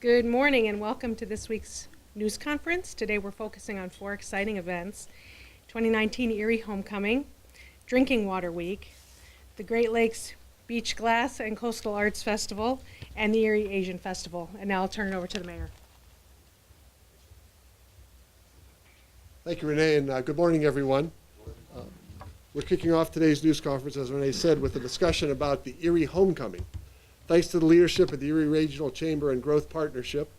Good morning and welcome to this week's news conference. Today we're focusing on 4 exciting events: 2019 Erie Homecoming, Drinking Water Week, the Great Lakes Beach Glass and Coastal Arts Festival, and the Erie Asian Festival. And now I'll turn it over to the mayor. Thank you, Renee, and good morning, everyone. We're kicking off today's news conference, as Renee said, with a discussion about the Erie Homecoming. Thanks to the leadership of the Erie Regional Chamber and Growth Partnership,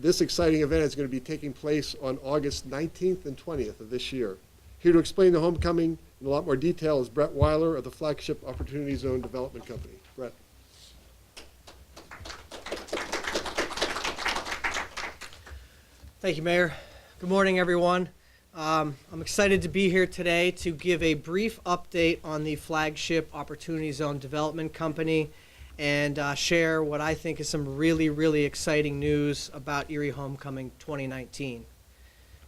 this exciting event is going to be taking place on August 19th and 20th of this year. Here to explain the homecoming in a lot more detail is Brett Weiler of the Flagship Opportunity Zone Development Company. Brett. Thank you, Mayor. Good morning, everyone. I'm excited to be here today to give a brief update on the Flagship Opportunity Zone Development Company and share what I think is some really exciting news about Erie Homecoming 2019.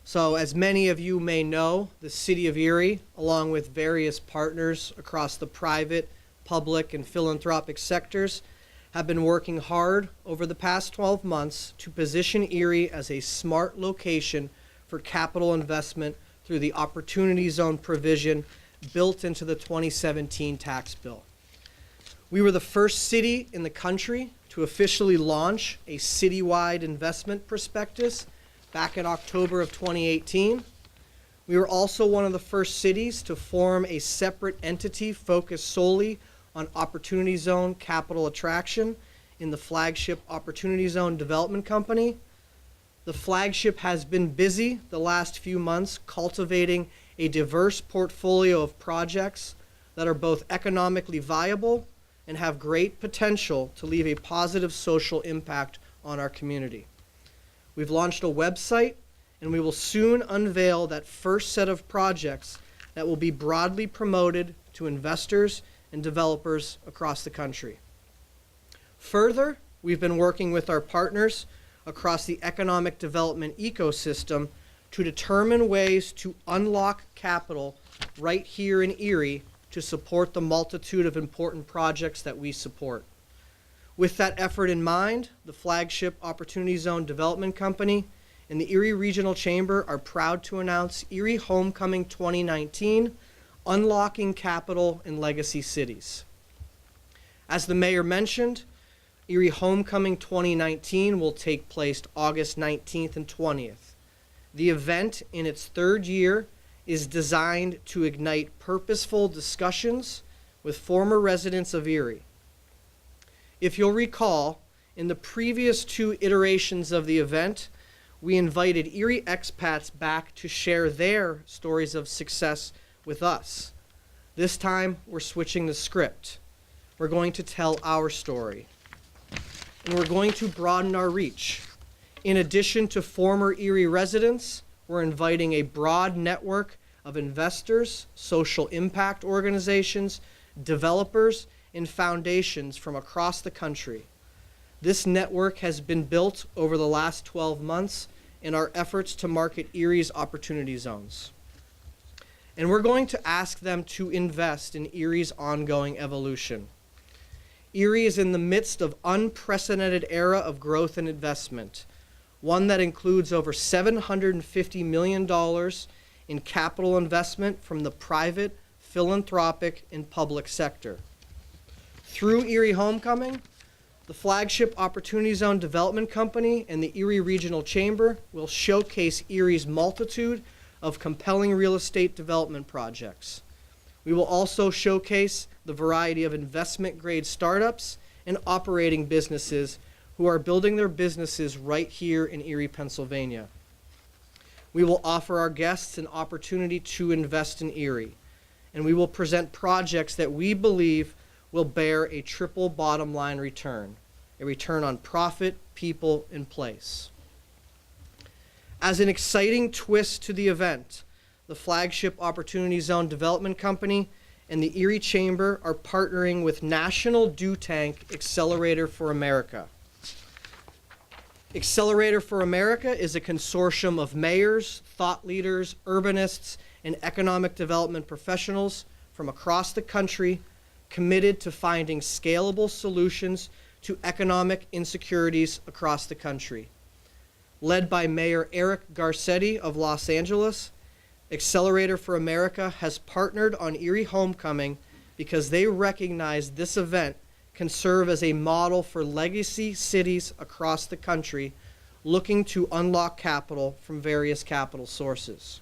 So, as many of you may know, the City of Erie, along with various partners across the private, public, and philanthropic sectors, have been working hard over the past 12 months to position Erie as a smart location for capital investment through the Opportunity Zone provision built into the 2017 tax bill. We were the first city in the country to officially launch a citywide investment prospectus back in October of 2018. We were also one of the first cities to form a separate entity focused solely on Opportunity Zone capital attraction in the Flagship Opportunity Zone Development Company. The Flagship has been busy the last few months cultivating a diverse portfolio of projects that are both economically viable and have great potential to leave a positive social impact on our community. We've launched a website, and we will soon unveil that first set of projects that will be broadly promoted to investors and developers across the country. Further, we've been working with our partners across the economic development ecosystem to determine ways to unlock capital right here in Erie to support the multitude of important projects that we support. With that effort in mind, the Flagship Opportunity Zone Development Company and the Erie Regional Chamber are proud to announce Erie Homecoming 2019, Unlocking Capital in Legacy Cities. As the mayor mentioned, Erie Homecoming 2019 will take place August 19th and 20th. The event, in its third year, is designed to ignite purposeful discussions with former residents of Erie. If you'll recall, in the previous 2 iterations of the event, we invited Erie expats back to share their stories of success with us. This time, we're switching the script. We're going to tell our story. And we're going to broaden our reach. In addition to former Erie residents, we're inviting a broad network of investors, social impact organizations, developers, and foundations from across the country. This network has been built over the last 12 months in our efforts to market Erie's opportunity zones. And we're going to ask them to invest in Erie's ongoing evolution. Erie is in the midst of unprecedented era of growth and investment, one that includes over $750 million in capital investment from the private, philanthropic, and public sector. Through Erie Homecoming, the Flagship Opportunity Zone Development Company and the Erie Regional Chamber will showcase Erie's multitude of compelling real estate development projects. We will also showcase the variety of investment-grade startups and operating businesses who are building their businesses right here in Erie, Pennsylvania. We will offer our guests an opportunity to invest in Erie, and we will present projects that we believe will bear a triple bottom line return, a return on profit, people, and place. As an exciting twist to the event, the Flagship Opportunity Zone Development Company and the Erie Chamber are partnering with National Do Tank Accelerator for America. Accelerator for America is a consortium of mayors, thought leaders, urbanists, and economic development professionals from across the country committed to finding scalable solutions to economic insecurities across the country. Led by Mayor Eric Garcetti of Los Angeles, Accelerator for America has partnered on Erie Homecoming because they recognize this event can serve as a model for legacy cities across the country looking to unlock capital from various capital sources.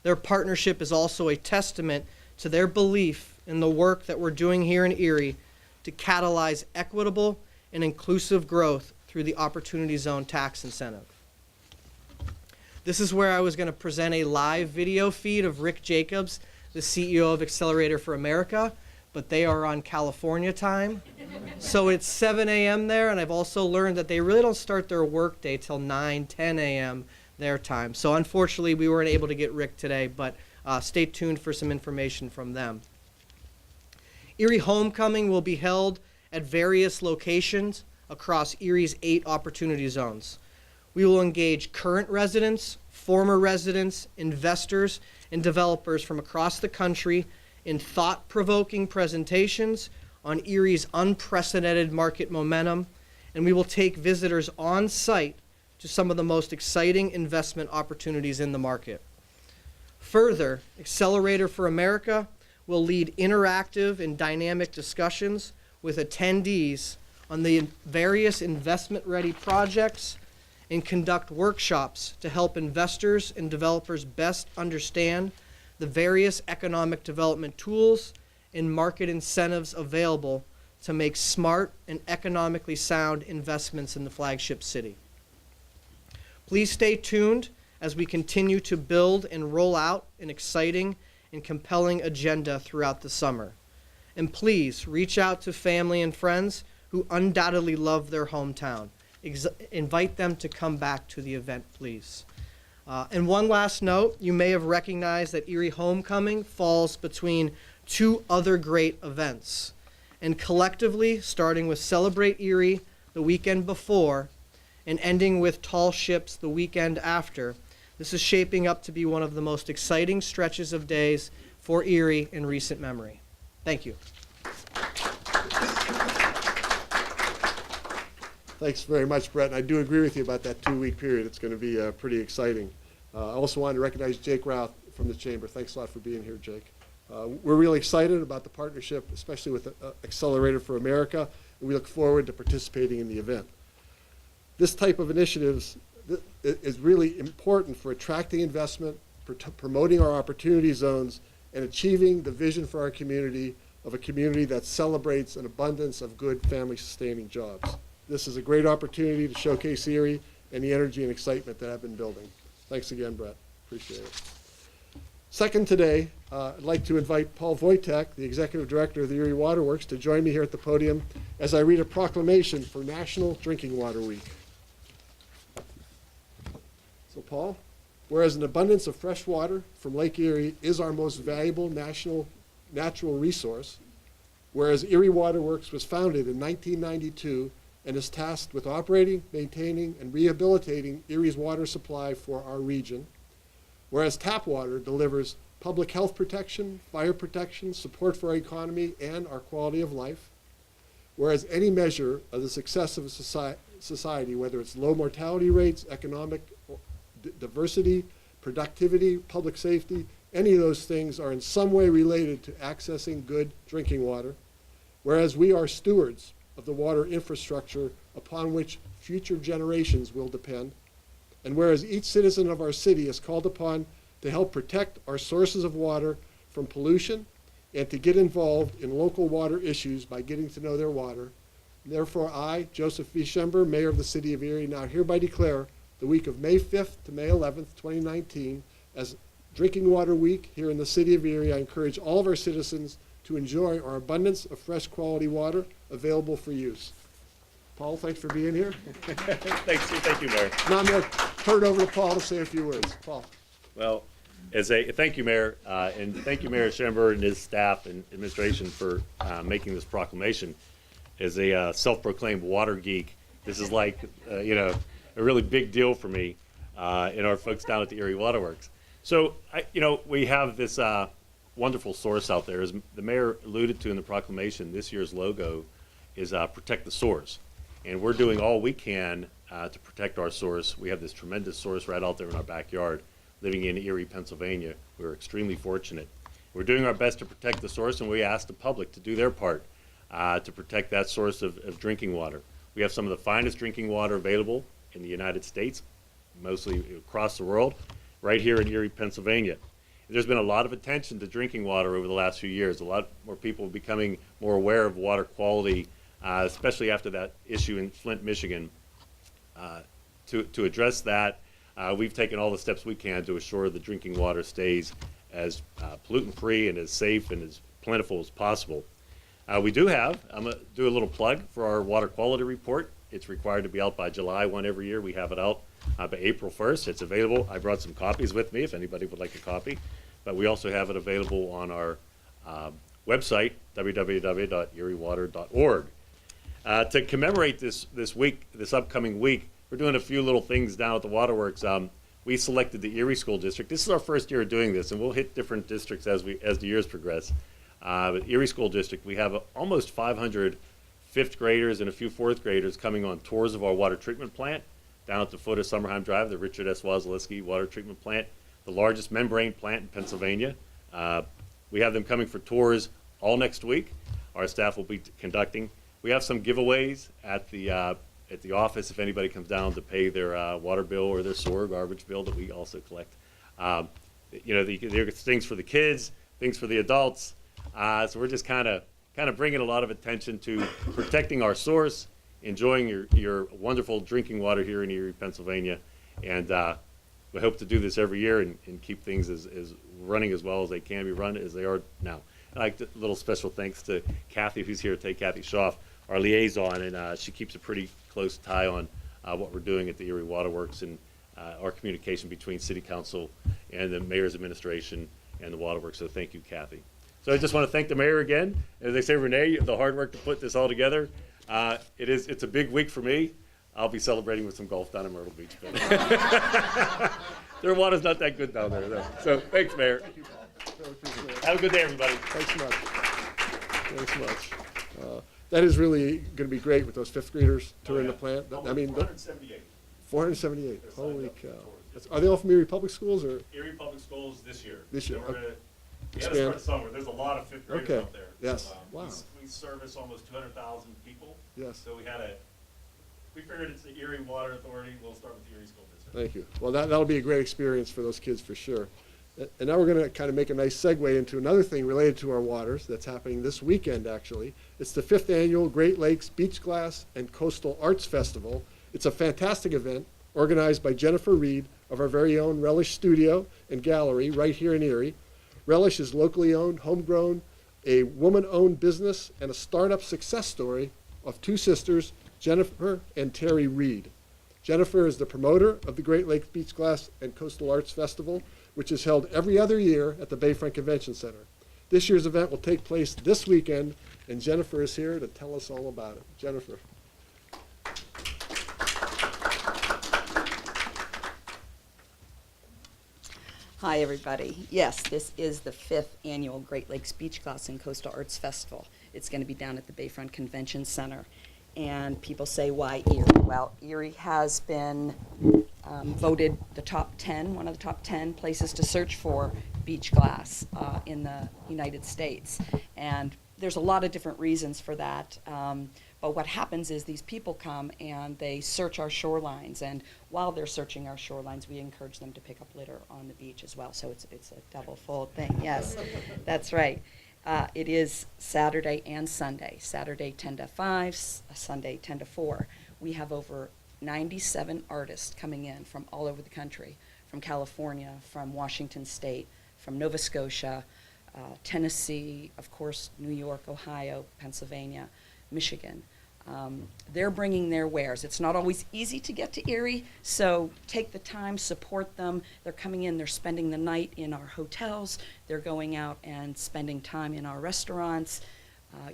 Their partnership is also a testament to their belief in the work that we're doing here in Erie to catalyze equitable and inclusive growth through the Opportunity Zone tax incentive. This is where I was going to present a live video feed of Rick Jacobs, the CEO of Accelerator for America, but they are on California time. So it's 7 a.m. there, and I've also learned that they really don't start their workday till 9, 10 a.m. their time. So unfortunately, we weren't able to get Rick today, but stay tuned for some information from them. Erie Homecoming will be held at various locations across Erie's 8 opportunity zones. We will engage current residents, former residents, investors, and developers from across the country in thought-provoking presentations on Erie's unprecedented market momentum, and we will take visitors on site to some of the most exciting investment opportunities in the market. Further, Accelerator for America will lead interactive and dynamic discussions with attendees on the various investment-ready projects and conduct workshops to help investors and developers best understand the various economic development tools and market incentives available to make smart and economically sound investments in the flagship city. Please stay tuned as we continue to build and roll out an exciting and compelling agenda throughout the summer. And please reach out to family and friends who undoubtedly love their hometown. Invite them to come back to the event, please. And one last note, you may have recognized that Erie Homecoming falls between 2 other great events. And collectively, starting with Celebrate Erie the weekend before and ending with Tall Ships the weekend after, this is shaping up to be one of the most exciting stretches of days for Erie in recent memory. Thank you. Thanks very much, Brett. And I do agree with you about that 2-week period. It's going to be pretty exciting. I also wanted to recognize Jake Routh from the Chamber. Thanks a lot for being here, Jake. We're really excited about the partnership, especially with Accelerator for America, and we look forward to participating in the event. This type of initiatives is really important for attracting investment, promoting our opportunity zones, and achieving the vision for our community of a community that celebrates an abundance of good family-sustaining jobs. This is a great opportunity to showcase Erie and the energy and excitement that I've been building. Thanks again, Brett. Appreciate it. Second today, I'd like to invite Paul Wojtek, the Executive Director of the Erie Water Works, to join me here at the podium as I read a proclamation for National Drinking Water Week. So Paul, whereas an abundance of fresh water from Lake Erie is our most valuable natural resource, whereas Erie Water Works was founded in 1992 and is tasked with operating, maintaining, and rehabilitating Erie's water supply for our region, whereas tap water delivers public health protection, fire protection, support for our economy, and our quality of life, whereas any measure of the success of a society, whether it's low mortality rates, economic diversity, productivity, public safety, any of those things are in some way related to accessing good drinking water, whereas we are stewards of the water infrastructure upon which future generations will depend, and whereas each citizen of our city is called upon to help protect our sources of water from pollution and to get involved in local water issues by getting to know their water, therefore I, Joseph V. Schember, Mayor of the City of Erie, now hereby declare the week of May 5th to May 11th, 2019 as Drinking Water Week here in the City of Erie. I encourage all of our citizens to enjoy our abundance of fresh quality water available for use. Paul, thanks for being here. Thank you, Mayor. Now I'm going to turn it over to Paul to say a few words. Paul. Well, thank you, Mayor, and thank you, Mayor Schember and his staff and administration for making this proclamation. As a self-proclaimed water geek, this is like, a really big deal for me and our folks down at the Erie Water Works. So, we have this wonderful source out there. As the mayor alluded to in the proclamation, this year's logo is protect the source. And we're doing all we can to protect our source. We have this tremendous source right out there in our backyard. Living in Erie, Pennsylvania, we're extremely fortunate. We're doing our best to protect the source, and we ask the public to do their part to protect that source of drinking water. We have some of the finest drinking water available in the United States, mostly across the world, right here in Erie, Pennsylvania. There's been a lot of attention to drinking water over the last few years. A lot more people are becoming more aware of water quality, especially after that issue in Flint, Michigan. To address that, we've taken all the steps we can to assure the drinking water stays as pollutant-free and as safe and as plentiful as possible. We do have, I'm going to do a little plug for our water quality report. It's required to be out by July 1 every year. We have it out by April 1st. It's available. I brought some copies with me if anybody would like a copy. But we also have it available on our website, www.eriewater.org. To commemorate this upcoming week, we're doing a few little things down at the Waterworks. We selected the Erie School District. This is our first year of doing this, and we'll hit different districts as the years progress. But Erie School District, we have almost 500 fifth graders and a few fourth graders coming on tours of our water treatment plant down at the foot of Summerheim Drive, the Richard S. Wozleski Water Treatment Plant, the largest membrane plant in Pennsylvania. We have them coming for tours all next week. Our staff will be conducting. We have some giveaways at the office if anybody comes down to pay their water bill or their sewer garbage bill that we also collect. There's things for the kids, things for the adults. So we're just kind of bringing a lot of attention to protecting our source, enjoying your wonderful drinking water here in Erie, Pennsylvania, and we hope to do this every year and keep things as running as well as they can be run as they are now. I'd like a little special thanks to Kathy, who's here today, Kathy Schaaf, our liaison, and she keeps a pretty close tie on what we're doing at the Erie Waterworks and our communication between City Council and the Mayor's administration and the Waterworks. So thank you, Kathy. So I just want to thank the Mayor again. As I say, Renee, the hard work to put this all together. It's a big week for me. I'll be celebrating with some golf down in Myrtle Beach. But their water's not that good down there, though. So thanks, Mayor. Thank you, Paul. Really appreciate it. Have a good day, everybody. Thanks so much. Thanks so much. That is really going to be great with those fifth graders touring the plant. I mean, 478. 478. Holy cow. Are they all from Erie Public Schools or? Erie Public Schools this year. This year, Then we're okay. we had to start summer. There's a lot of fifth graders Okay. out there. Yes. So, Wow. We service almost 200,000 people. Yes. So we figured it's the Erie Water Authority. We'll start with the Erie School District. Thank you. Well, that'll be a great experience for those kids for sure. And now we're going to kind of make a nice segue into another thing related to our waters that's happening this weekend, actually. It's the 5th Annual Great Lakes Beach Glass and Coastal Arts Festival. It's a fantastic event organized by Jennifer Reed of our very own Relish Studio and Gallery right here in Erie. Relish is locally owned, homegrown, a woman-owned business, and a startup success story of two sisters, Jennifer and Terry Reed. Jennifer is the promoter of the Great Lakes Beach Glass and Coastal Arts Festival, which is held every other year at the Bayfront Convention Center. This year's event will take place this weekend, and Jennifer is here to tell us all about it. Jennifer. Hi, everybody. Yes, this is the 5th Annual Great Lakes Beach Glass and Coastal Arts Festival. It's going to be down at the Bayfront Convention Center. And people say, why Erie? Well, Erie has been voted the top 10, one of the top 10 places to search for beach glass in the United States. And there's a lot of different reasons for that. But what happens is these people come and they search our shorelines, and while they're searching our shorelines, we encourage them to pick up litter on the beach as well. So it's a double-fold thing. Yes, that's right. It is Saturday and Sunday. Saturday 10 to 5, Sunday 10 to 4. We have over 97 artists coming in from all over the country, from California, from Washington State, from Nova Scotia, Tennessee, of course, New York, Ohio, Pennsylvania, Michigan. They're bringing their wares. It's not always easy to get to Erie, so take the time, support them. They're coming in, they're spending the night in our hotels, they're going out and spending time in our restaurants.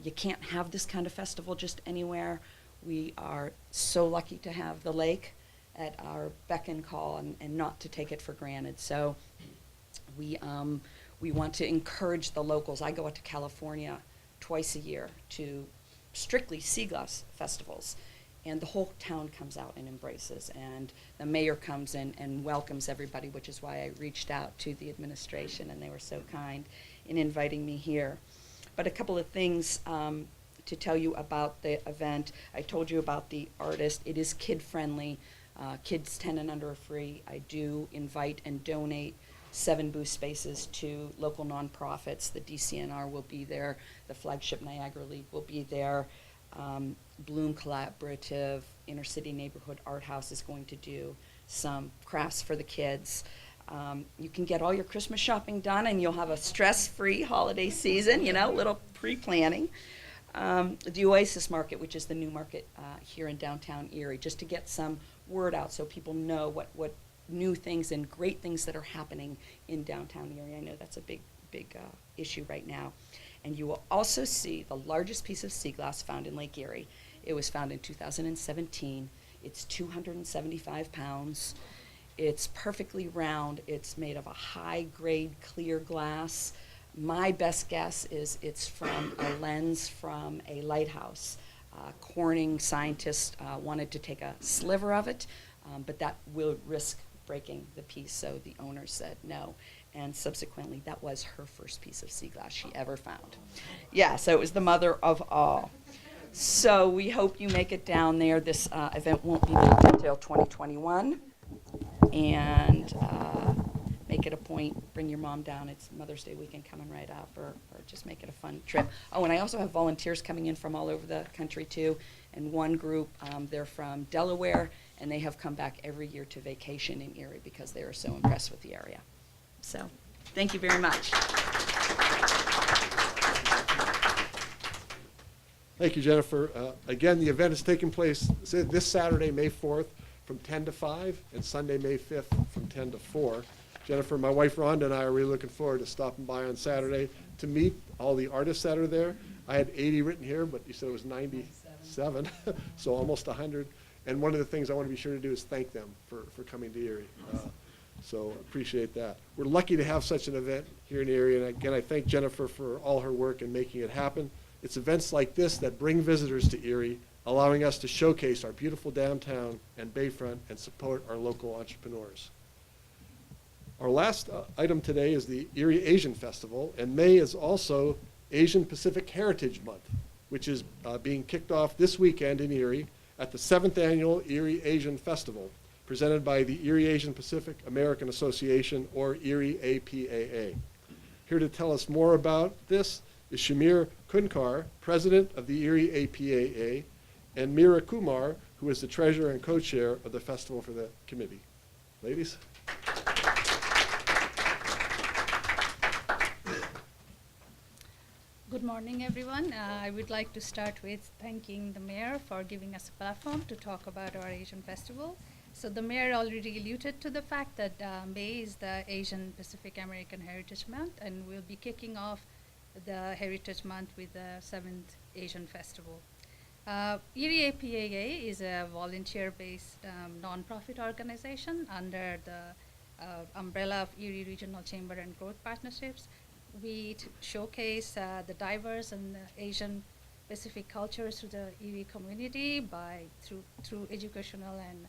You can't have this kind of festival just anywhere. We are so lucky to have the lake at our beck and call and not to take it for granted. So we want to encourage the locals. I go out to California twice a year to strictly sea glass festivals. And the whole town comes out and embraces, and the mayor comes in and welcomes everybody, which is why I reached out to the administration, and they were so kind in inviting me here. But a couple of things to tell you about the event. I told you about the artist. It is kid-friendly. Kids 10 and under are free. I do invite and donate 7 booth spaces to local nonprofits. The DCNR will be there. The flagship Niagara League will be there. Bloom Collaborative, Inner City Neighborhood Art House is going to do some crafts for the kids. You can get all your Christmas shopping done, and you'll have a stress-free holiday season, little pre-planning. The Oasis Market, which is the new market here in downtown Erie, just to get some word out so people know what new things and great things that are happening in downtown Erie. I know that's a big issue right now. And you will also see the largest piece of sea glass found in Lake Erie. It was found in 2017. It's 275 pounds. It's perfectly round. It's made of a high-grade clear glass. My best guess is it's from a lens from a lighthouse. Corning scientists wanted to take a sliver of it, but that will risk breaking the piece, so the owner said no. And subsequently, that was her first piece of sea glass she ever found. Yeah, so it was the mother of all. So we hope you make it down there. This event won't be moved until 2021. And make it a point, bring your mom down. It's Mother's Day weekend coming right up, or just make it a fun trip. Oh, and I also have volunteers coming in from all over the country, too. And one group, they're from Delaware, and they have come back every year to vacation in Erie because they are so impressed with the area. So, thank you very much. Thank you, Jennifer. Again, the event is taking place this Saturday, May 4th, from 10 to 5, and Sunday, May 5th, from 10 to 4. Jennifer, my wife Rhonda, and I are really looking forward to stopping by on Saturday to meet all the artists that are there. I had 80 written here, but you said it was 97, so almost 100. And one of the things I want to be sure to do is thank them for coming to Erie. So appreciate that. We're lucky to have such an event here in Erie, and again, I thank Jennifer for all her work in making it happen. It's events like this that bring visitors to Erie, allowing us to showcase our beautiful downtown and Bayfront and support our local entrepreneurs. Our last item today is the Erie Asian Festival, and May is also Asian Pacific Heritage Month, which is being kicked off this weekend in Erie at the 7th Annual Erie Asian Festival, presented by the Erie Asian Pacific American Association, or Erie APAA. Here to tell us more about this is Shamir Kunkar, president of the Erie APAA, and Meera Kumar, who is the treasurer and co-chair of the festival for the committee. Ladies. Good morning, everyone. I would like to start with thanking the mayor for giving us a platform to talk about our Asian festival. So the mayor already alluded to the fact that May is the Asian Pacific American Heritage Month, and we'll be kicking off the Heritage Month with the 7th Asian Festival. Erie APAA is a volunteer-based nonprofit organization under the umbrella of Erie Regional Chamber and Growth Partnerships. We showcase the diverse and Asian Pacific cultures to the Erie community through educational and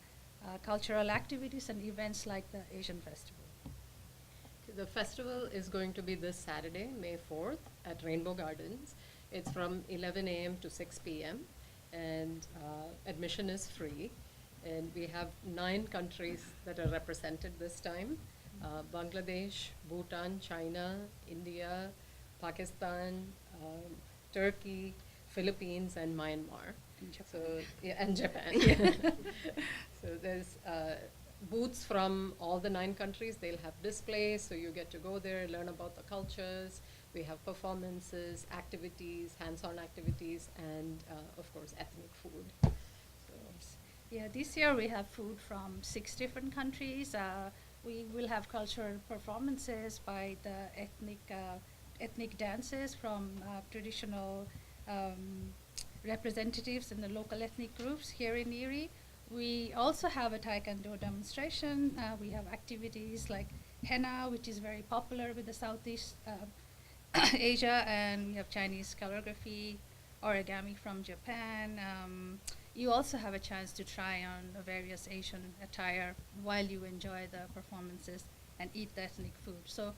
cultural activities and events like the Asian Festival. The festival is going to be this Saturday, May 4th, at Rainbow Gardens. It's from 11 a.m. to 6 p.m. and admission is free. And we have 9 countries that are represented this time. Bangladesh, Bhutan, China, India, Pakistan, Turkey, Philippines, and Myanmar. And Japan. So there's booths from all the 9 countries. They'll have displays, so you get to go there, learn about the cultures. We have performances, activities, hands-on activities, and of course, ethnic food. Yeah, this year we have food from 6 different countries. We will have cultural performances by the ethnic dances from traditional representatives in the local ethnic groups here in Erie. We also have a Taekwondo demonstration. We have activities like henna, which is very popular with the Southeast Asia, and we have Chinese calligraphy origami from Japan. You also have a chance to try on various Asian attire while you enjoy the performances and eat the ethnic food. So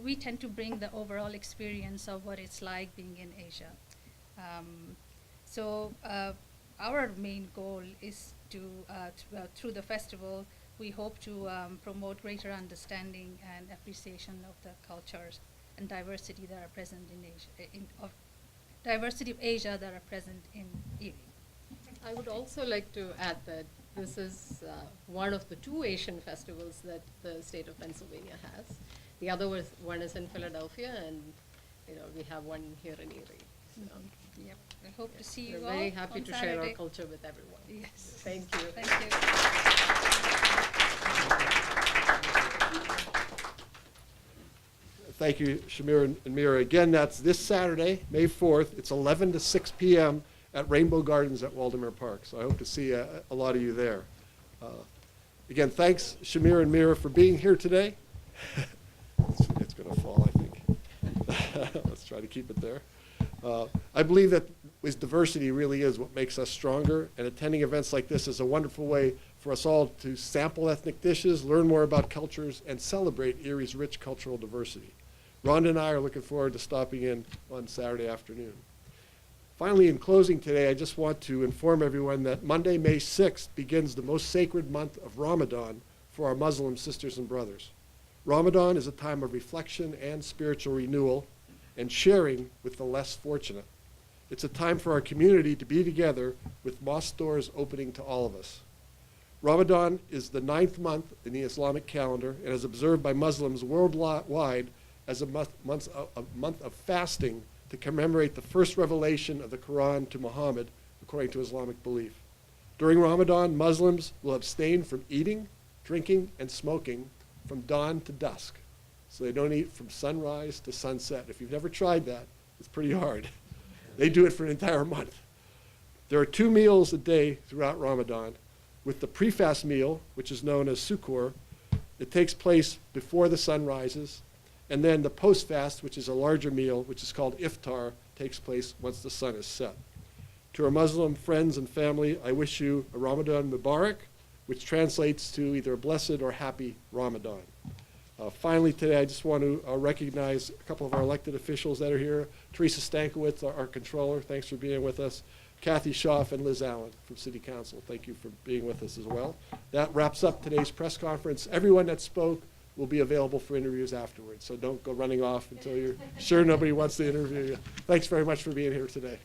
we tend to bring the overall experience of what it's like being in Asia. Our main goal is through the festival, we hope to promote greater understanding and appreciation of the cultures and diversity that are present in Asia, diversity of Asia that are present in Erie. I would also like to add that this is one of the 2 Asian festivals that the state of Pennsylvania has. The other one is in Philadelphia, and we have one here in Erie. So Yep. I hope to see you we're all very happy on to share our Saturday. culture with everyone. Yes. Thank you. Thank you. Thank you, Shamir and Mira. Again, that's this Saturday, May 4th. It's 11 to 6 p.m. at Rainbow Gardens at Waldemar Park. So I hope to see a lot of you there. Again, thanks, Shamir and Mira, for being here today. It's going to fall, I think. Let's try to keep it there. I believe that this diversity really is what makes us stronger, and attending events like this is a wonderful way for us all to sample ethnic dishes, learn more about cultures, and celebrate Erie's rich cultural diversity. Rhonda and I are looking forward to stopping in on Saturday afternoon. Finally, in closing today, I just want to inform everyone that Monday, May 6th begins the most sacred month of Ramadan for our Muslim sisters and brothers. Ramadan is a time of reflection and spiritual renewal and sharing with the less fortunate. It's a time for our community to be together with mosque doors opening to all of us. Ramadan is the 9th month in the Islamic calendar and is observed by Muslims worldwide as a month of fasting to commemorate the first revelation of the Quran to Muhammad according to Islamic belief. During Ramadan, Muslims will abstain from eating, drinking, and smoking from dawn to dusk. So they don't eat from sunrise to sunset. If you've never tried that, it's pretty hard. They do it for an entire month. There are 2 meals a day throughout Ramadan, with the pre-fast meal, which is known as sukoor. It takes place before the sun rises, and then the post-fast, which is a larger meal, which is called iftar, takes place once the sun is set. To our Muslim friends and family, I wish you a Ramadan Mubarak, which translates to either a blessed or happy Ramadan. Finally today, I just want to recognize a couple of our elected officials that are here. Teresa Stankiewicz, our controller, thanks for being with us. Kathy Schaaf and Liz Allen from City Council, thank you for being with us as well. That wraps up today's press conference. Everyone that spoke will be available for interviews afterwards, so don't go running off until you're sure nobody wants to interview you. Thanks very much for being here today.